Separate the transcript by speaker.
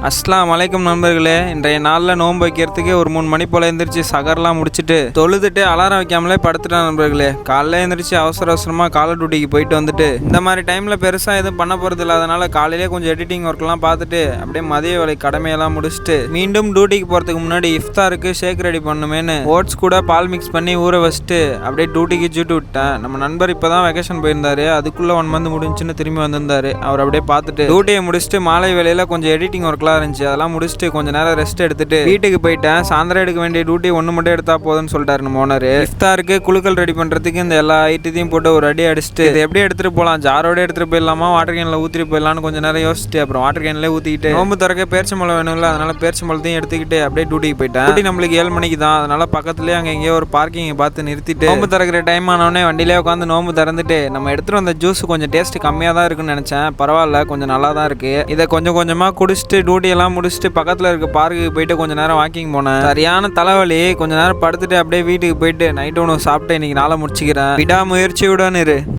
Speaker 1: அஸ்ஸலாமு அலைக்கும் நண்பர்களே. இன்றைய நாளில் நோன்பு வைக்கிறதுக்கு ஒரு 3 மணி போல் எழுந்திரிச்சு சகர்லாம் முடிச்சுட்டு தொழுதுட்டு அலாரம் வைக்காமலே படுத்துட்டேன் நண்பர்களே. காலையில் எழுந்திரிச்சு அவசரமாக காலை டியூட்டிக்கு போயிட்டு வந்துட்டு இந்த மாதிரி டைமில் பெருசாக எதுவும் பண்ண போகிறது இல்லாதனால காலையிலே கொஞ்சம் எடிட்டிங் ஒர்க்லாம் பார்த்துட்டு அப்படியே மதிய வேலை கடமையெல்லாம் முடிச்சுட்டு மீண்டும் டியூட்டிக்கு போகிறதுக்கு முன்னாடி இஃப்தாருக்கு ஷேக் ரெடி பண்ணுமேனு ஓட்ஸ் கூட பால் மிக்ஸ் பண்ணி ஊற வச்சுட்டு அப்படியே டியூட்டிக்கு ஜூட்டு விட்டேன். நம்ம நண்பர் இப்போ தான் வெக்கேஷன் போயிருந்தாரு. அதுக்குள்ளே 1 மந்த் முடிஞ்சுன்னு திரும்பி வந்திருந்தாரு. அவர் அப்படியே பார்த்துட்டு டியூட்டியை முடிச்சுட்டு மாலை வேலையில் கொஞ்சம் எடிட்டிங் ஒர்க்லாம் இருந்துச்சு. அதெல்லாம் முடிச்சுட்டு கொஞ்ச நேரம் ரெஸ்ட் எடுத்துட்டு வீட்டுக்கு போயிட்டேன். சாயந்தரம் எடுக்க வேண்டிய டியூட்டி ஒன்று மட்டும் எடுத்தா போதும்னு சொல்லிட்டாரு நம்ம ஓனர். இஃப்தாருக்கு குழுக்கள் ரெடி பண்றதுக்கு இந்த எல்லா ஐட்டத்தையும் போட்டு ஒரு அடி அடிச்சுட்டு இதை எப்படி எடுத்துட்டு போகலாம், ஜாரோட எடுத்துட்டு போயிடலாமா வாட்டர் கேன்ல ஊத்திட்டு போயிடலாம்னு கொஞ்ச நேரம் யோசிச்சுட்டு அப்புறம் வாட்டர் கேன்ல ஊத்திக்கிட்டு நோம்பு திறக்க பேரிச்சம்பழம் வேணும்ல, அதனால பேரிச்சம்பழத்தையும் எடுத்துக்கிட்டு அப்படியே டியூட்டிக்கு போயிட்டேன். டியூட்டி நம்மளுக்கு 7 மணிக்கு தான். அதனால பக்கத்துலேயே அங்கே எங்கேயோ ஒரு பார்க்கிங் பார்த்து நிறுத்திட்டு நோம்பு திறக்கிற டைம் ஆனோடனே வண்டியிலே உட்காந்து நோம்பு திறந்துட்டு நம்ம எடுத்துட்டு வந்த ஜூஸ் கொஞ்சம் டேஸ்ட் கம்மியாக தான் இருக்குன்னு நினைச்சேன். பரவாயில்ல, கொஞ்சம் நல்லா தான் இருக்கு. இதை கொஞ்சம் கொஞ்சமாக குடிச்சிட்டு டியூட்டி எல்லாம் முடிச்சுட்டு பக்கத்தில் இருக்க பார்க்குக்கு போயிட்டு கொஞ்சம் நேரம் வாக்கிங் போனேன். சரியான தலைவலி. கொஞ்சம் நேரம் படுத்துட்டு அப்படியே வீட்டுக்கு போயிட்டு நைட்டு உணவு சாப்பிட்டு இன்னைக்கு நாளை முடிச்சுக்கிறேன். விடாமுயற்சியுடன் இரு.